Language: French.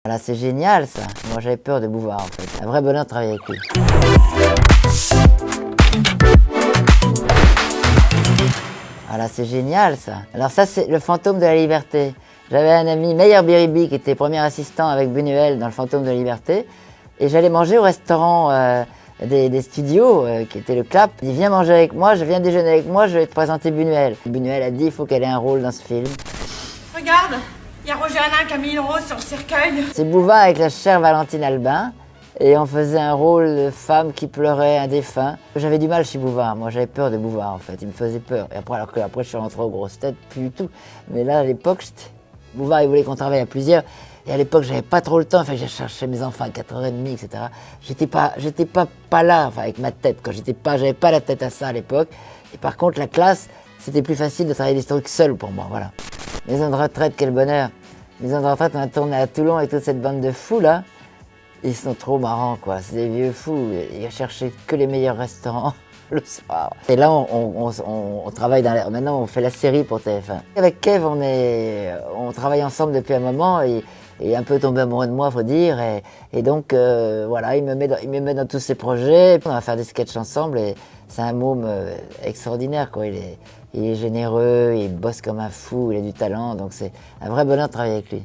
Là, c'est génial ça. Moi, j'avais peur de Bouvard en fait. Un vrai bonheur de travailler avec lui. Ah là, c'est génial ça. Alors ça, c'est le fantôme de la liberté. J'avais un ami, Meyer Biribi, qui était premier assistant avec Buñuel dans le fantôme de la liberté. Et j'allais manger au restaurant des studios, qui était le Clap. Il dit, viens manger avec moi, je viens déjeuner avec moi, je vais te présenter Buñuel. Buñuel a dit, il faut qu'elle ait un rôle dans ce film. Regarde, il y a Roger Alain qui a mis une rose sur le cercueil. C'est Bouvard avec la chère Valentine Albin. Et on faisait un rôle de femme qui pleurait un défunt. J'avais du mal chez Bouvard, moi j'avais peur de Bouvard en fait, il me faisait peur. Et après, alors que après je suis rentré aux grosses têtes, plus du tout. Mais là à l'époque, Bouvard il voulait qu'on travaille à plusieurs. Et à l'époque j'avais pas trop le temps, enfin j'ai cherché mes enfants à 4h30, etc. J'étais pas là, enfin avec ma tête, quand j'avais pas la tête à ça à l'époque. Et par contre la classe, c'était plus facile de travailler l'historique seul pour moi, voilà. Maison de retraite, quel bonheur. Maison de retraite, on a tourné à Toulon avec toute cette bande de fous là. Ils sont trop marrants, quoi. C'est des vieux fous. Ils cherchaient que les meilleurs restaurants le soir. Et là, on travaille maintenant, on fait la série pour TF1. Avec Kev, on travaille ensemble depuis un moment et il est un peu tombé amoureux de moi, faut dire. Et donc, voilà, il me met dans tous ses projets. On va faire des sketchs ensemble et c'est un môme extraordinaire, quoi. Il est généreux, il bosse comme un fou, il a du talent. Donc, c'est un vrai bonheur de travailler avec lui.